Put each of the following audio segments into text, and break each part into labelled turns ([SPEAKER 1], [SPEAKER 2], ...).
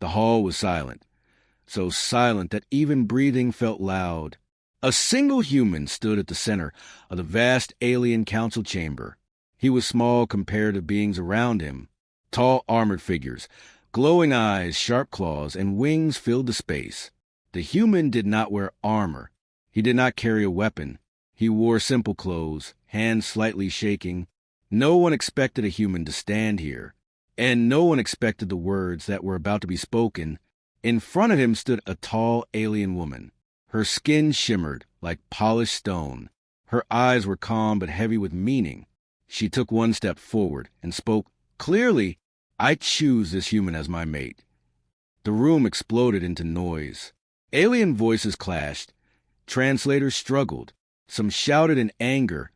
[SPEAKER 1] The hall was silent, so silent that even breathing felt loud. A single human stood at the center of the vast alien council chamber. He was small compared to beings around him. Tall armored figures, glowing eyes, sharp claws, and wings filled the space. The human did not wear armor. He did not carry a weapon. He wore simple clothes, hands slightly shaking. No one expected a human to stand here, and no one expected the words that were about to be spoken. In front of him stood a tall alien woman. Her skin shimmered like polished stone. Her eyes were calm but heavy with meaning. She took one step forward and spoke clearly. "I choose this human as my mate." The room exploded into noise. Alien voices clashed. Translators struggled. Some shouted in anger,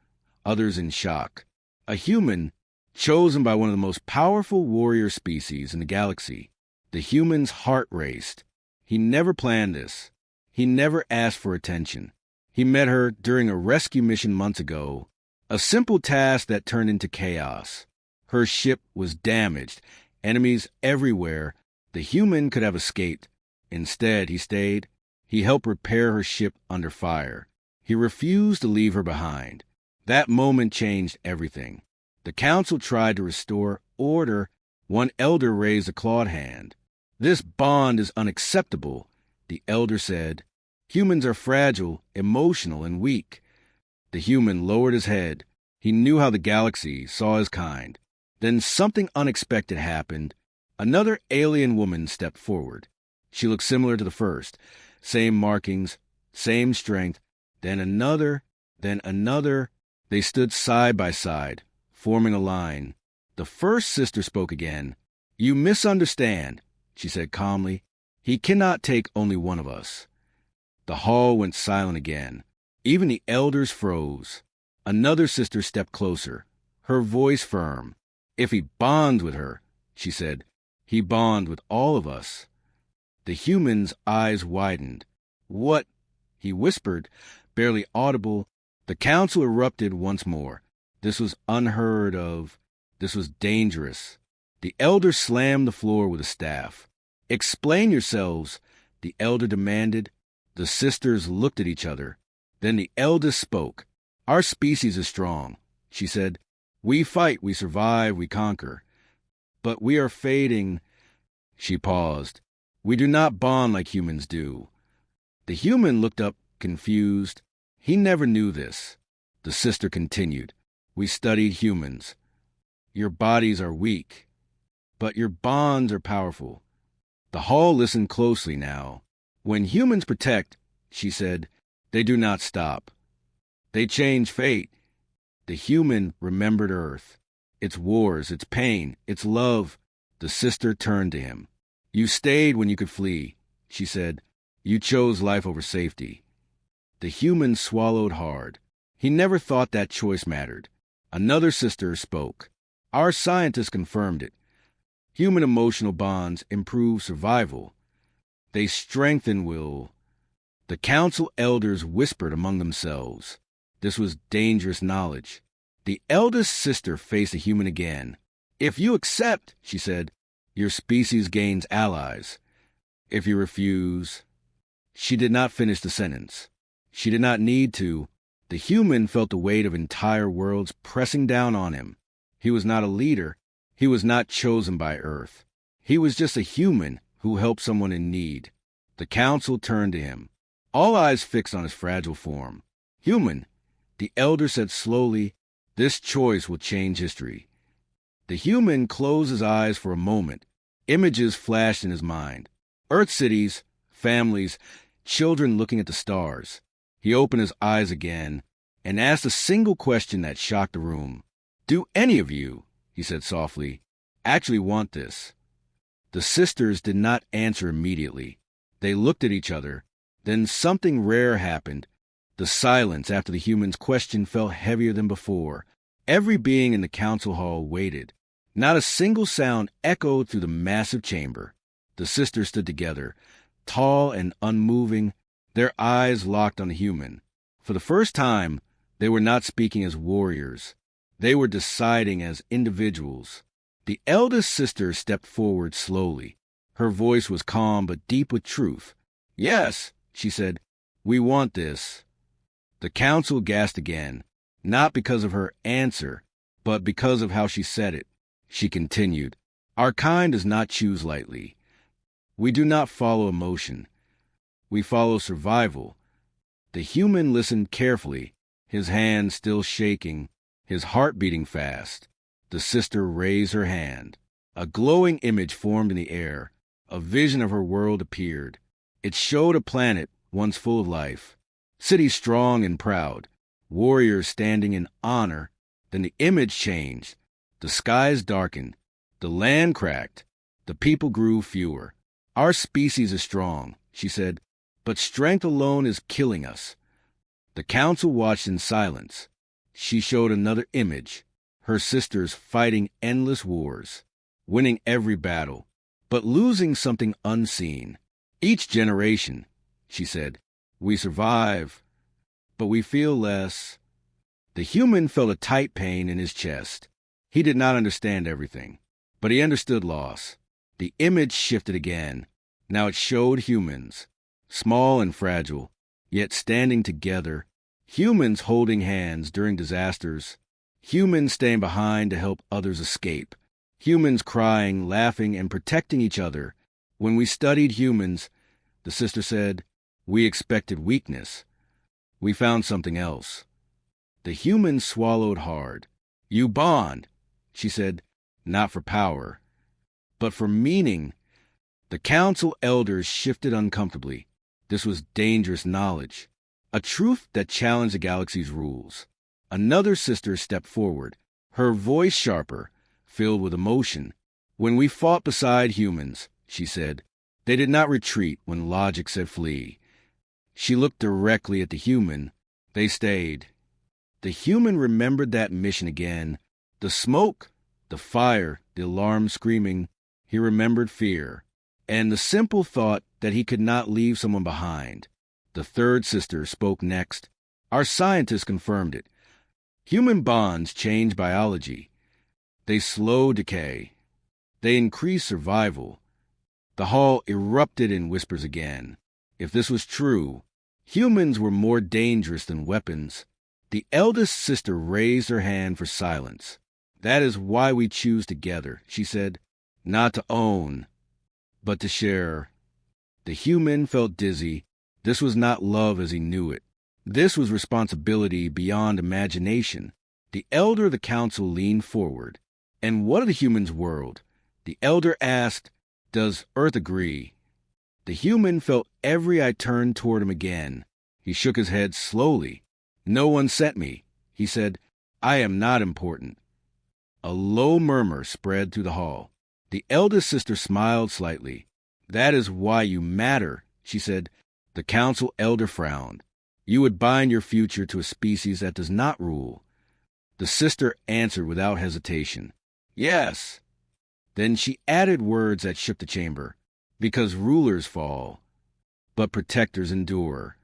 [SPEAKER 1] others in shock. A human, chosen by one of the most powerful warrior species in the galaxy. The human's heart raced. He never planned this. He never asked for attention. He met her during a rescue mission months ago, a simple task that turned into chaos. Her ship was damaged, enemies everywhere. The human could have escaped. Instead, he stayed. He helped repair her ship under fire. He refused to leave her behind. That moment changed everything. The council tried to restore order. One elder raised a clawed hand. "This bond is unacceptable," the elder said. "Humans are fragile, emotional, and weak." The human lowered his head. He knew how the galaxy saw his kind. Then something unexpected happened. Another alien woman stepped forward. She looked similar to the first. Same markings, same strength. Then another. They stood side by side, forming a line. The first sister spoke again. "You misunderstand," she said calmly. "He cannot take only one of us." The hall went silent again. Even the elders froze. Another sister stepped closer, her voice firm. "If he bonds with her," she said, "he bonds with all of us." The human's eyes widened. "What?" he whispered, barely audible. The council erupted once more. This was unheard of. This was dangerous. The elder slammed the floor with a staff. "Explain yourselves," the elder demanded. The sisters looked at each other. Then the eldest spoke. "Our species is strong," she said. "We fight, we survive, we conquer. But we are fading." She paused. "We do not bond like humans do." The human looked up, confused. He never knew this. The sister continued. "We studied humans. Your bodies are weak, but your bonds are powerful." The hall listened closely now. "When humans protect," she said, "they do not stop. They change fate." The human remembered Earth, its wars, its pain, its love. The sister turned to him. "You stayed when you could flee," she said. "You chose life over safety." The human swallowed hard. He never thought that choice mattered. Another sister spoke. "Our scientists confirmed it. Human emotional bonds improve survival. They strengthen will." The council elders whispered among themselves. This was dangerous knowledge. The eldest sister faced the human again. "If you accept," she said, "your species gains allies. If you refuse..." She did not finish the sentence. She did not need to. The human felt the weight of entire worlds pressing down on him. He was not a leader. He was not chosen by Earth. He was just a human who helped someone in need. The council turned to him, all eyes fixed on his fragile form. "Human," the elder said slowly, "this choice will change history." The human closed his eyes for a moment. Images flashed in his mind. Earth cities, families, children looking at the stars. He opened his eyes again and asked a single question that shocked the room. "Do any of you," he said softly, "actually want this?" The sisters did not answer immediately. They looked at each other. Then something rare happened. The silence after the human's question felt heavier than before. Every being in the council hall waited. Not a single sound echoed through the massive chamber. The sisters stood together, tall and unmoving, their eyes locked on the human. For the first time, they were not speaking as warriors. They were deciding as individuals. The eldest sister stepped forward slowly. Her voice was calm but deep with truth. "Yes," she said, "we want this." The council gasped again, not because of her answer, but because of how she said it. She continued, "Our kind does not choose lightly. We do not follow emotion. We follow survival." The human listened carefully, his hand still shaking, his heart beating fast. The sister raised her hand. A glowing image formed in the air. A vision of her world appeared. It showed a planet once full of life, cities strong and proud, warriors standing in honor. Then the image changed. The skies darkened. The land cracked. The people grew fewer. "Our species is strong," she said, "but strength alone is killing us." The council watched in silence. She showed another image. Her sisters fighting endless wars, winning every battle, but losing something unseen. "Each generation," she said, "we survive, but we feel less." The human felt a tight pain in his chest. He did not understand everything, but he understood loss. The image shifted again. Now it showed humans, small and fragile, yet standing together. Humans holding hands during disasters. Humans staying behind to help others escape. Humans crying, laughing, and protecting each other. "When we studied humans," the sister said, "we expected weakness. We found something else." The human swallowed hard. "You bond," she said, "not for power, but for meaning." The council elders shifted uncomfortably. This was dangerous knowledge, a truth that challenged the galaxy's rules. Another sister stepped forward, her voice sharper, filled with emotion. "When we fought beside humans," she said, "they did not retreat when logic said flee." She looked directly at the human. They stayed. The human remembered that mission again. The smoke, the fire, the alarm screaming. He remembered fear, and the simple thought that he could not leave someone behind. The third sister spoke next. "Our scientists confirmed it. Human bonds change biology. They slow decay. They increase survival." The hall erupted in whispers again. If this was true, humans were more dangerous than weapons. The eldest sister raised her hand for silence. "That is why we choose together," she said. "Not to own, but to share." The human felt dizzy. This was not love as he knew it. This was responsibility beyond imagination. The elder of the council leaned forward. "And what of the human's world?" The elder asked, "Does Earth agree?" The human felt every eye turn toward him again. He shook his head slowly. "No one sent me," he said. "I am not important." A low murmur spread through the hall. The eldest sister smiled slightly. "That is why you matter," she said. The council elder frowned. "You would bind your future to a species that does not rule." The sister answered without hesitation, "Yes." Then she added words that shook the chamber. "Because rulers fall, but protectors endure."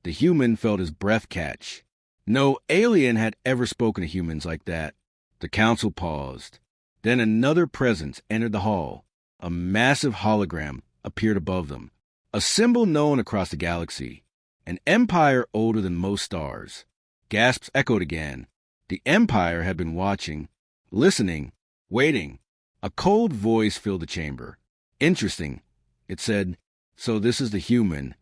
[SPEAKER 1] The human felt his breath catch. No alien had ever spoken to humans like that. The council paused. Then another presence entered the hall. A massive hologram appeared above them, a symbol known across the galaxy, an empire older than most stars. Gasps echoed again. The empire had been watching, listening, waiting. A cold voice filled the chamber. "Interesting," it said. "So this is the human."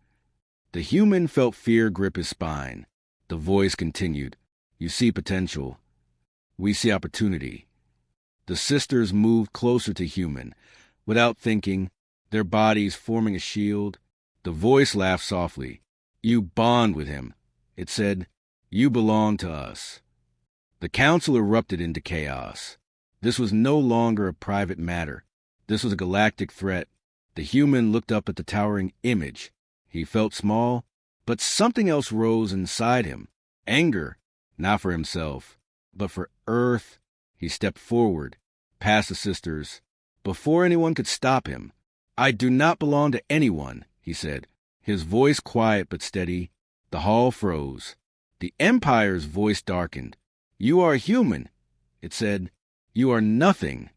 [SPEAKER 1] The human felt fear grip his spine. The voice continued. "You see potential. We see opportunity." The sisters moved closer to human, without thinking, their bodies forming a shield. The voice laughed softly. "You bond with him," it said. "You belong to us." The council erupted into chaos. This was no longer a private matter. This was a galactic threat. The human looked up at the towering image. He felt small, but something else rose inside him. Anger, not for himself, but for Earth. He stepped forward, past the sisters, before anyone could stop him. "I do not belong to anyone," he said, his voice quiet but steady. The hall froze. The Empire's voice darkened. "You are human," it said. "You are nothing."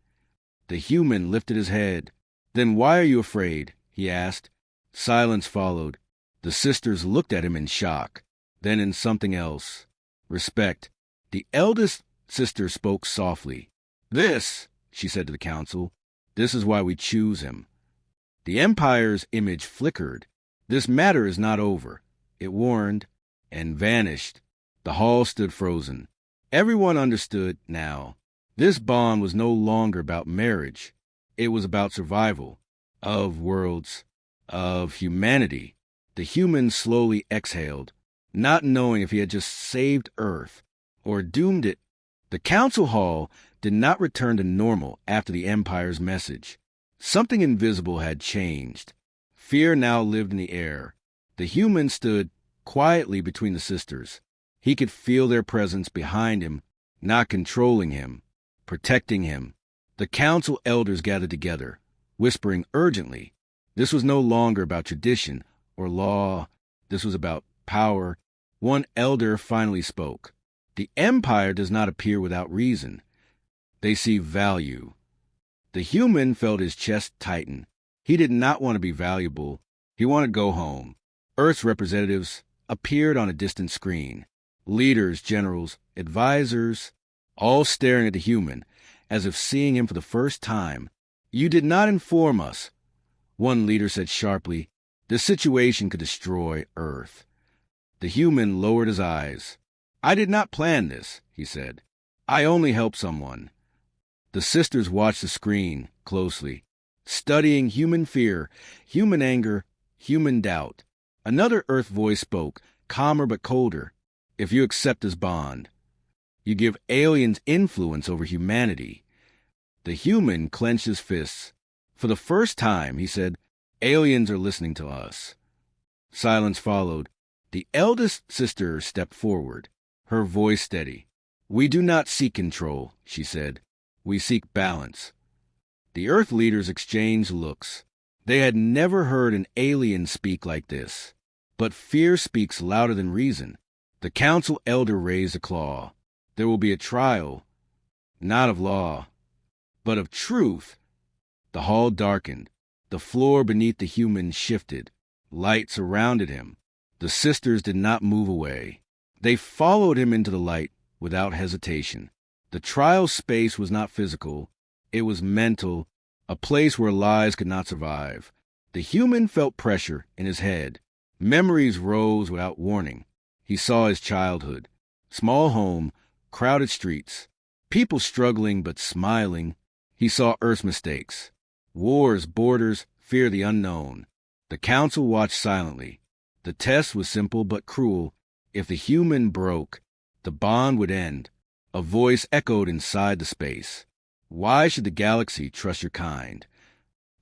[SPEAKER 1] The human lifted his head. Then why are you afraid? He asked. Silence followed. The sisters looked at him in shock, then in something else. Respect. The eldest sister spoke softly. This, she said to the council, this is why we choose him. The Empire's image flickered. This matter is not over, it warned, and vanished. The hall stood frozen. Everyone understood now. This bond was no longer about marriage. It was about survival, of worlds, of humanity. The human slowly exhaled, not knowing if he had just saved Earth or doomed it. The council hall did not return to normal after the Empire's message. Something invisible had changed. Fear now lived in the air. The human stood quietly between the sisters. He could feel their presence behind him, not controlling him, protecting him. The council elders gathered together, whispering urgently. This was no longer about tradition or law. This was about power. One elder finally spoke. The Empire does not appear without reason. They see value. The human felt his chest tighten. He did not want to be valuable. He wanted to go home. Earth's representatives appeared on a distant screen. Leaders, generals, advisors, all staring at the human, as if seeing him for the first time. You did not inform us, one leader said sharply. This situation could destroy Earth. The human lowered his eyes. I did not plan this, he said. I only helped someone. The sisters watched the screen closely, studying human fear, human anger, human doubt. Another Earth voice spoke, calmer but colder. If you accept this bond, you give aliens influence over humanity. The human clenched his fists. For the first time, he said, aliens are listening to us. Silence followed. The eldest sister stepped forward, her voice steady. We do not seek control, she said. We seek balance. The Earth leaders exchanged looks. They had never heard an alien speak like this. But fear speaks louder than reason. The council elder raised a claw. There will be a trial, not of law, but of truth. The hall darkened. The floor beneath the human shifted. Light surrounded him. The sisters did not move away. They followed him into the light without hesitation. The trial space was not physical. It was mental, a place where lies could not survive. The human felt pressure in his head. Memories rose without warning. He saw his childhood. Small home, crowded streets, people struggling but smiling. He saw Earth's mistakes. Wars, borders, fear the unknown. The council watched silently. The test was simple but cruel. If the human broke, the bond would end. A voice echoed inside the space. Why should the galaxy trust your kind?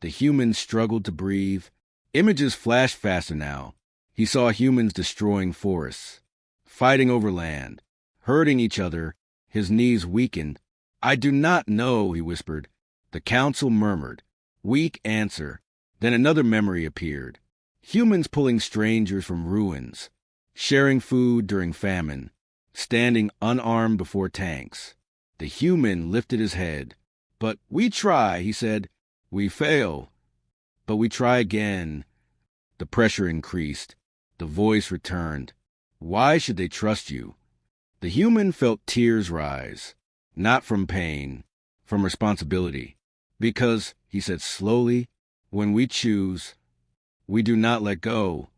[SPEAKER 1] The human struggled to breathe. Images flashed faster now. He saw humans destroying forests, fighting over land, hurting each other. His knees weakened. I do not know, he whispered. The council murmured. Weak answer. Then another memory appeared. Humans pulling strangers from ruins, sharing food during famine, standing unarmed before tanks. The human lifted his head. But we try, he said. We fail. But we try again. The pressure increased. The voice returned. Why should they trust you? The human felt tears rise, not from pain, from responsibility. Because, he said slowly, when we choose, we do not let go.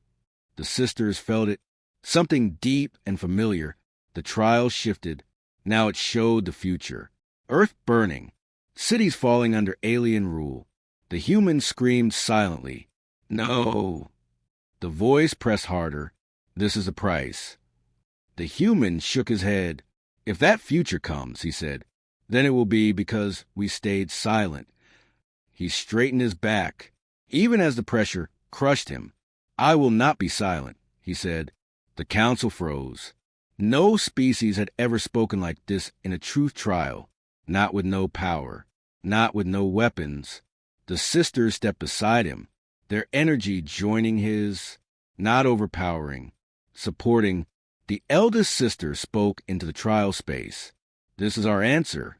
[SPEAKER 1] The sisters felt it, something deep and familiar. The trial shifted. Now it showed the future. Earth burning, cities falling under alien rule. The human screamed silently. No. The voice pressed harder. This is the price. The human shook his head. If that future comes, he said, then it will be because we stayed silent. He straightened his back, even as the pressure crushed him. I will not be silent, he said. The council froze. No species had ever spoken like this in a truth trial, not with no power, not with no weapons. The sisters stepped beside him, their energy joining his, not overpowering, supporting. The eldest sister spoke into the trial space. This is our answer.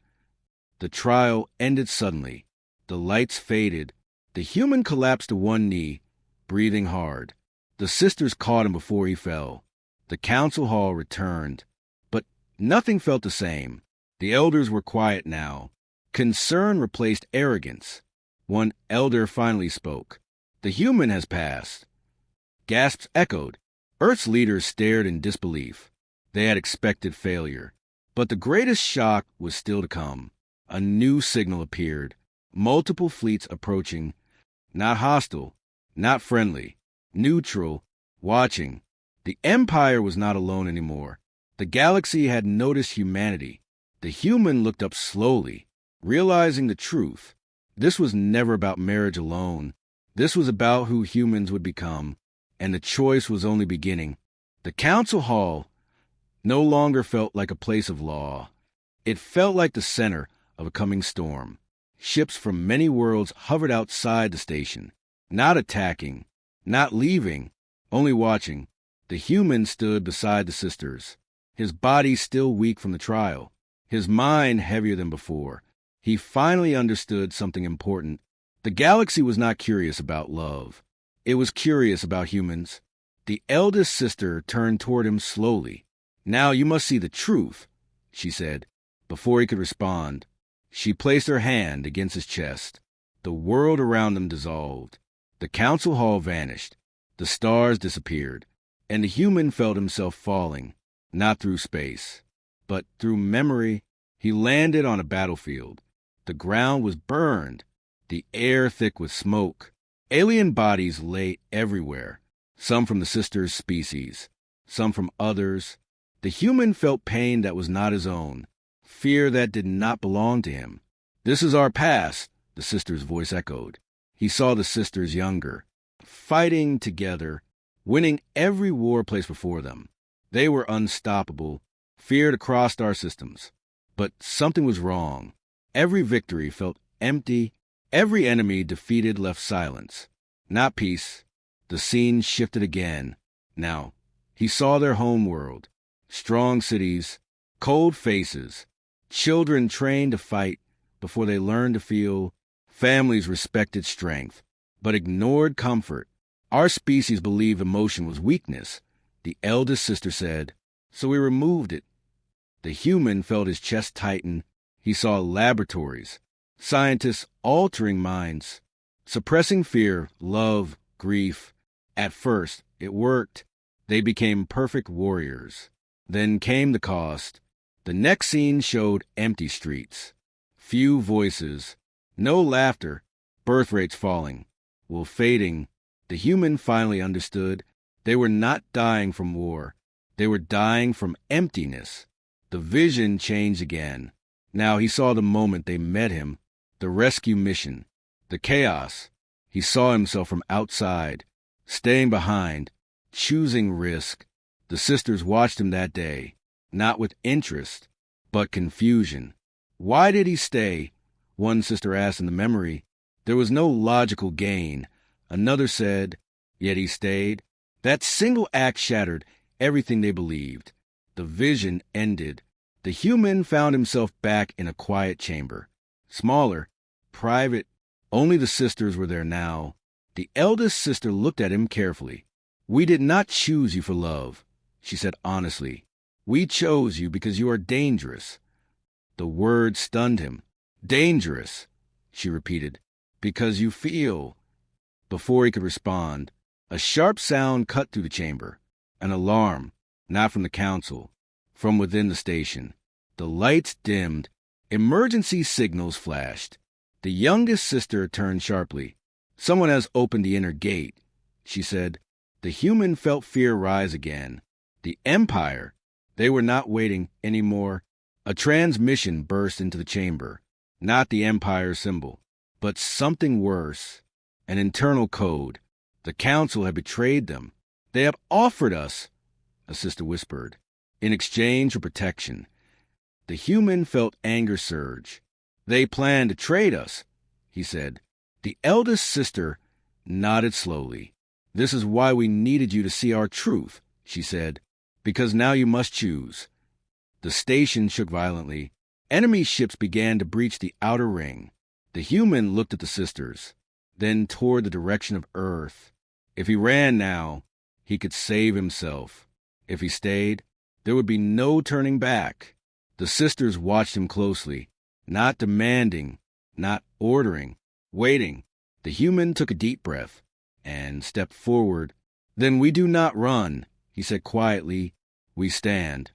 [SPEAKER 1] The trial ended suddenly. The lights faded. The human collapsed to one knee, breathing hard. The sisters caught him before he fell. The council hall returned, but nothing felt the same. The elders were quiet now. Concern replaced arrogance. One elder finally spoke. "The human has passed." Gasps echoed. Earth's leaders stared in disbelief. They had expected failure. But the greatest shock was still to come. A new signal appeared. Multiple fleets approaching. Not hostile, not friendly, neutral, watching. The Empire was not alone anymore. The galaxy had noticed humanity. The human looked up slowly, realizing the truth. This was never about marriage alone. This was about who humans would become, and the choice was only beginning. The council hall no longer felt like a place of law. It felt like the center of a coming storm. Ships from many worlds hovered outside the station, not attacking, not leaving, only watching. The human stood beside the sisters, his body still weak from the trial, his mind heavier than before. He finally understood something important. The galaxy was not curious about love. It was curious about humans. The eldest sister turned toward him slowly. "Now you must see the truth," she said. Before he could respond, she placed her hand against his chest. The world around them dissolved. The council hall vanished. The stars disappeared. And the human felt himself falling, not through space, but through memory. He landed on a battlefield. The ground was burned, the air thick with smoke. Alien bodies lay everywhere, some from the sisters' species, some from others. The human felt pain that was not his own, fear that did not belong to him. "This is our past," the sister's voice echoed. He saw the sisters younger, fighting together, winning every war placed before them. They were unstoppable, feared across star systems. But something was wrong. Every victory felt empty. Every enemy defeated left silence, not peace. The scene shifted again. Now, he saw their home world. Strong cities, cold faces, children trained to fight before they learned to feel. Families respected strength, but ignored comfort. "Our species believed emotion was weakness," the eldest sister said, "so we removed it." The human felt his chest tighten. He saw laboratories, scientists altering minds, suppressing fear, love, grief. At first, it worked. They became perfect warriors. Then came the cost. The next scene showed empty streets, few voices, no laughter, birth rates falling, will fading. The human finally understood. They were not dying from war. They were dying from emptiness. The vision changed again. Now he saw the moment they met him, the rescue mission, the chaos. He saw himself from outside, staying behind, choosing risk. The sisters watched him that day, not with interest, but confusion. "Why did he stay?" one sister asked in the memory. There was no logical gain. Another said, "Yet he stayed." That single act shattered everything they believed. The vision ended. The human found himself back in a quiet chamber. Smaller, private, only the sisters were there now. The eldest sister looked at him carefully. "We did not choose you for love," she said honestly. "We chose you because you are dangerous." The word stunned him. "Dangerous," she repeated, "because you feel." Before he could respond, a sharp sound cut through the chamber. An alarm, not from the council, from within the station. The lights dimmed. Emergency signals flashed. The youngest sister turned sharply. "Someone has opened the inner gate," she said. The human felt fear rise again. The Empire. They were not waiting anymore. A transmission burst into the chamber. Not the Empire symbol, but something worse. An internal code. The council had betrayed them. "They have offered us," a sister whispered, "in exchange for protection." The human felt anger surge. "They plan to trade us," he said. The eldest sister nodded slowly. "This is why we needed you to see our truth," she said, "because now you must choose." The station shook violently. Enemy ships began to breach the outer ring. The human looked at the sisters. then toward the direction of Earth. If he ran now, he could save himself. If he stayed, there would be no turning back. The sisters watched him closely, not demanding, not ordering, waiting. The human took a deep breath and stepped forward. "Then we do not run," he said quietly. "We stand."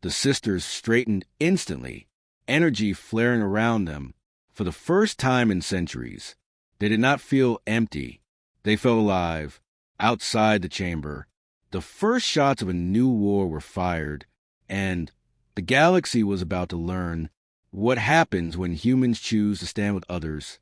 [SPEAKER 1] The sisters straightened instantly, energy flaring around them. For the first time in centuries, they did not feel empty. They felt alive. Outside the chamber, the first shots of a new war were fired, and the galaxy was about to learn what happens when humans choose to stand with others.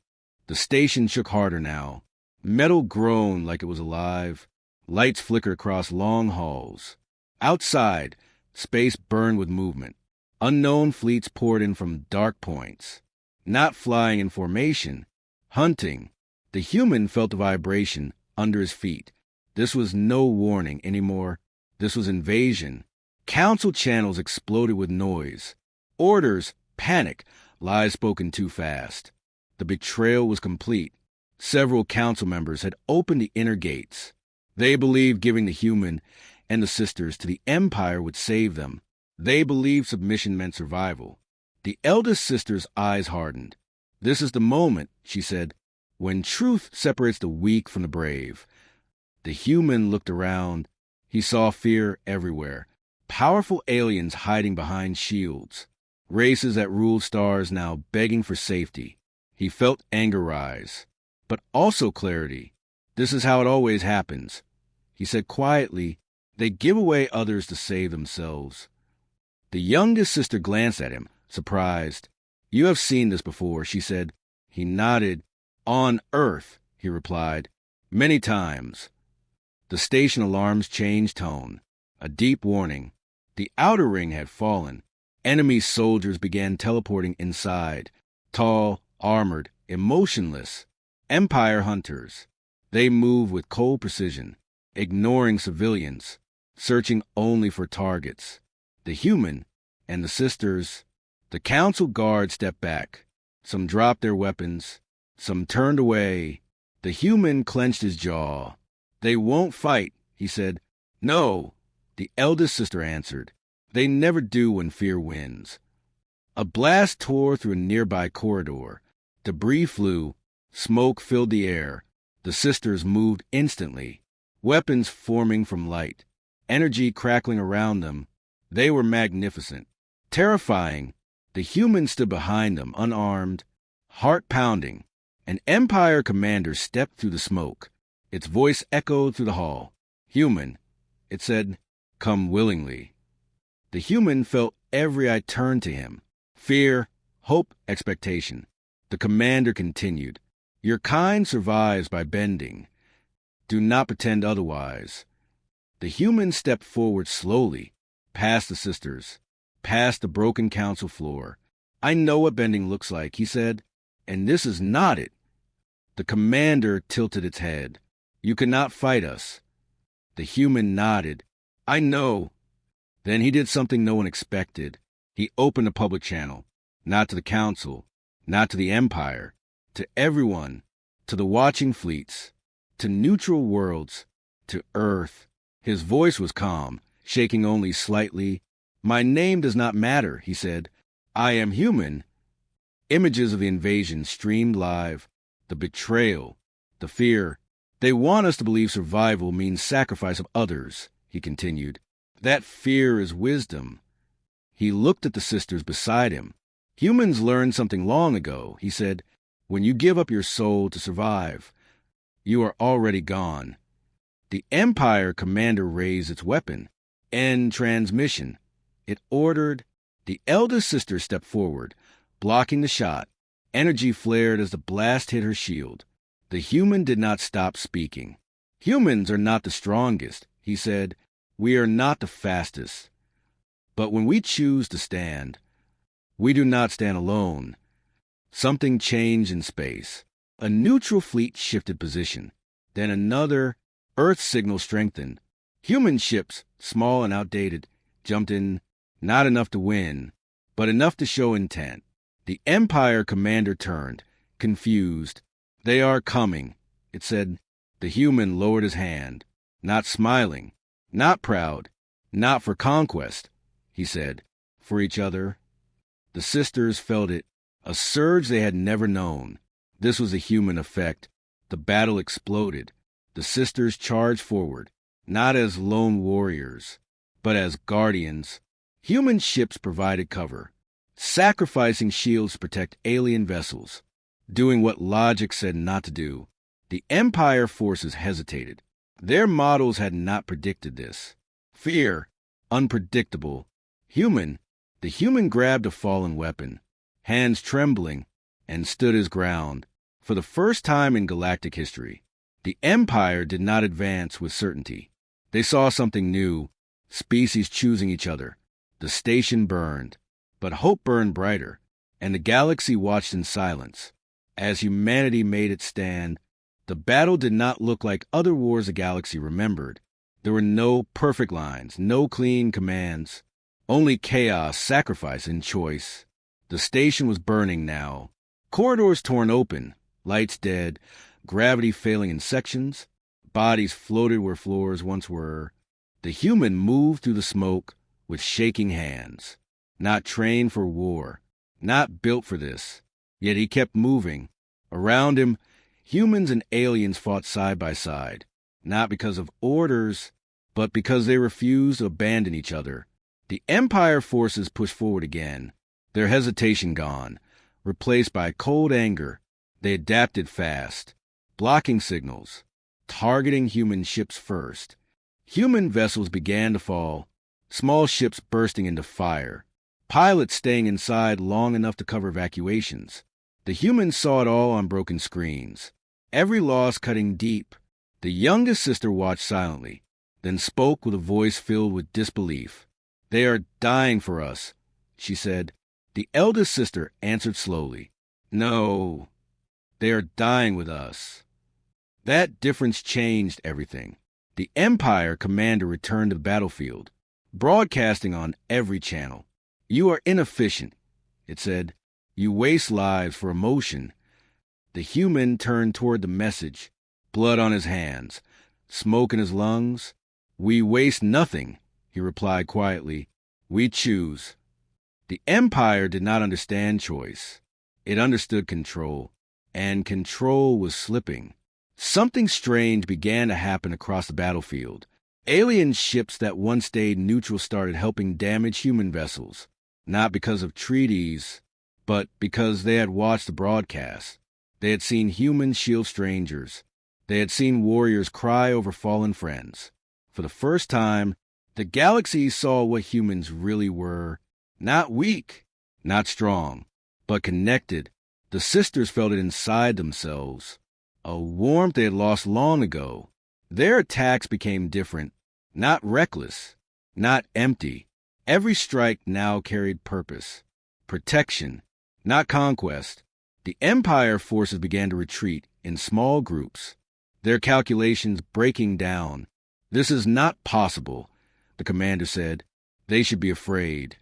[SPEAKER 1] The station shook harder now. Metal groaned like it was alive. Lights flickered across long halls. Outside, space burned with movement. Unknown fleets poured in from dark points. Not flying in formation, hunting. The human felt the vibration under his feet. This was no warning anymore. This was invasion. Council channels exploded with noise. Orders, panic, lies spoken too fast. The betrayal was complete. Several council members had opened the inner gates. They believed giving the human and the sisters to the Empire would save them. They believed submission meant survival. The eldest sister's eyes hardened. "This is the moment," she said, "when truth separates the weak from the brave." The human looked around. He saw fear everywhere. Powerful aliens hiding behind shields. Races that ruled stars now begging for safety. He felt anger rise, but also clarity. "This is how it always happens," he said quietly. "They give away others to save themselves." The youngest sister glanced at him, surprised. "You have seen this before," she said. He nodded. "On Earth," he replied. "Many times." The station alarms changed tone. A deep warning. The outer ring had fallen. Enemy soldiers began teleporting inside. Tall, armored, emotionless. Empire hunters. They moved with cold precision, ignoring civilians, searching only for targets. The human and the sisters. The council guard stepped back. Some dropped their weapons. Some turned away. The human clenched his jaw. "They won't fight," he said. "No," the eldest sister answered. "They never do when fear wins." A blast tore through a nearby corridor. Debris flew. Smoke filled the air. The sisters moved instantly, weapons forming from light, energy crackling around them. They were magnificent, terrifying. The human stood behind them, unarmed, heart pounding. An Empire commander stepped through the smoke. Its voice echoed through the hall. "Human," it said, "come willingly." The human felt every eye turned to him. Fear, hope, expectation. The commander continued. "Your kind survives by bending. Do not pretend otherwise." The human stepped forward slowly, past the sisters, past the broken council floor. "I know what bending looks like," he said, "and this is not it." The commander tilted its head. "You cannot fight us." The human nodded. "I know." Then he did something no one expected. He opened a public channel, not to the council, not to the Empire, to everyone, to the watching fleets, to neutral worlds, to Earth. His voice was calm, shaking only slightly. "My name does not matter," he said. "I am human." Images of the invasion streamed live. The betrayal, the fear. "They want us to believe survival means sacrifice of others," he continued. "That fear is wisdom." He looked at the sisters beside him. "Humans learned something long ago," he said. "When you give up your soul to survive, you are already gone." The Empire commander raised its weapon. "End transmission," it ordered. The eldest sister stepped forward, blocking the shot. Energy flared as the blast hit her shield. The human did not stop speaking. "Humans are not the strongest," he said. "We are not the fastest. But when we choose to stand, we do not stand alone." Something changed in space. A neutral fleet shifted position. Then another. Earth signal strengthened. Human ships, small and outdated, jumped in, not enough to win, but enough to show intent. The Empire commander turned, confused. They are coming, it said. The human lowered his hand, not smiling, not proud, not for conquest, he said, for each other. The sisters felt it, a surge they had never known. This was a human effect. The battle exploded. The sisters charged forward, not as lone warriors, but as guardians. Human ships provided cover, sacrificing shields to protect alien vessels, doing what logic said not to do. The Empire forces hesitated. Their models had not predicted this. Fear, unpredictable. Human, the human grabbed a fallen weapon, hands trembling, and stood his ground. For the first time in galactic history, the Empire did not advance with certainty. They saw something new, species choosing each other. The station burned, but hope burned brighter, and the galaxy watched in silence. As humanity made its stand, the battle did not look like other wars the galaxy remembered. There were no perfect lines, no clean commands, only chaos, sacrifice, and choice. The station was burning now. Corridors torn open, lights dead, gravity failing in sections, bodies floated where floors once were. The human moved through the smoke with shaking hands, not trained for war, not built for this. Yet he kept moving. Around him, humans and aliens fought side by side, not because of orders, but because they refused to abandon each other. The Empire forces pushed forward again, their hesitation gone, replaced by cold anger. They adapted fast, blocking signals, targeting human ships first. Human vessels began to fall, small ships bursting into fire, pilots staying inside long enough to cover evacuations. The humans saw it all on broken screens, every loss cutting deep. The youngest sister watched silently, then spoke with a voice filled with disbelief. "They are dying for us," she said. The eldest sister answered slowly, "No, they are dying with us." That difference changed everything. The Empire commander returned to the battlefield, broadcasting on every channel. "You are inefficient," it said. "You waste lives for emotion." The human turned toward the message, blood on his hands, smoke in his lungs. "We waste nothing," he replied quietly. "We choose." The Empire did not understand choice. It understood control, and control was slipping. Something strange began to happen across the battlefield. Alien ships that once stayed neutral started helping damage human vessels, not because of treaties, but because they had watched the broadcast. They had seen humans shield strangers. They had seen warriors cry over fallen friends. For the first time, the galaxy saw what humans really were. Not weak, not strong, but connected. The sisters felt it inside themselves, a warmth they had lost long ago. Their attacks became different, not reckless, not empty. Every strike now carried purpose, protection, not conquest. The Empire forces began to retreat in small groups, their calculations breaking down. "This is not possible," the commander said. "They should be afraid."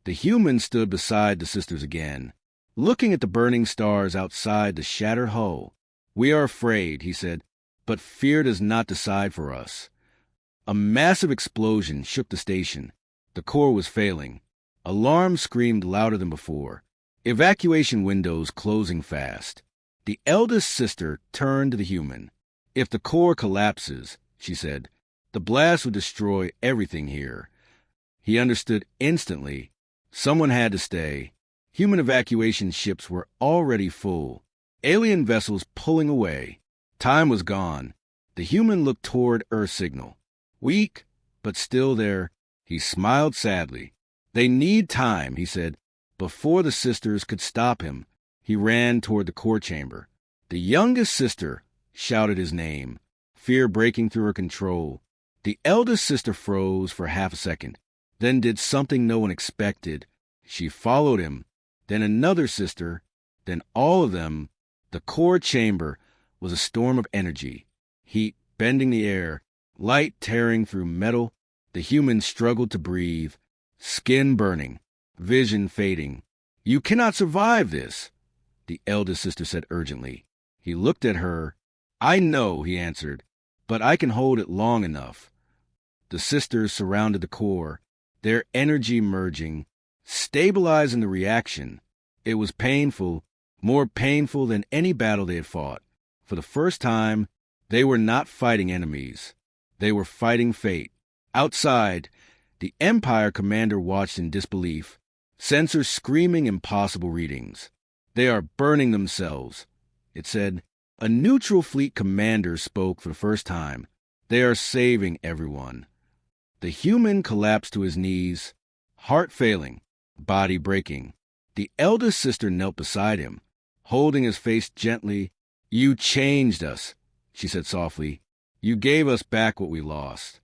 [SPEAKER 1] The human stood beside the sisters again, looking at the burning stars outside the shattered hull. "We are afraid," he said, "but fear does not decide for us." A massive explosion shook the station. The core was failing. Alarms screamed louder than before. Evacuation windows closing fast. The eldest sister turned to the human. "If the core collapses," she said, "the blast would destroy everything here." He understood instantly. Someone had to stay. Human evacuation ships were already full, alien vessels pulling away. Time was gone. The human looked toward Earth's signal. Weak, but still there. He smiled sadly. "They need time," he said. Before the sisters could stop him, he ran toward the core chamber. The youngest sister shouted his name, fear breaking through her control. The eldest sister froze for half a second, then did something no one expected. She followed him, then another sister, then all of them. The core chamber was a storm of energy, heat bending the air, light tearing through metal. The human struggled to breathe, skin burning, vision fading. "You cannot survive this," the eldest sister said urgently. He looked at her. "I know," he answered, "but I can hold it long enough." The sisters surrounded the core, their energy merging, stabilizing the reaction. It was painful, more painful than any battle they had fought. For the first time, they were not fighting enemies. They were fighting fate. Outside, the Empire commander watched in disbelief, sensors screaming impossible readings. "They are burning themselves," it said. A neutral fleet commander spoke for the first time. "They are saving everyone." The human collapsed to his knees, heart failing, body breaking. The eldest sister knelt beside him, holding his face gently. "You changed us," she said softly. "You gave us back what we lost."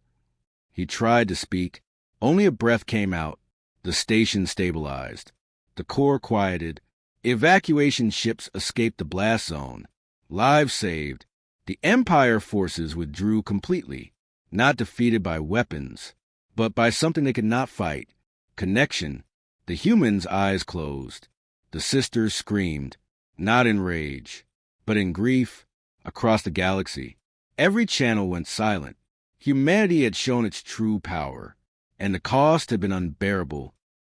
[SPEAKER 1] He tried to speak. Only a breath came out. The station stabilized. The core quieted. Evacuation ships escaped the blast zone. Lives saved. The Empire forces withdrew completely, not defeated by weapons, but by something they could not fight. Connection. The humans' eyes closed. The sisters screamed, not in rage, but in grief, across the galaxy. Every channel went silent. Humanity had shown its true power, and the cost had been unbearable.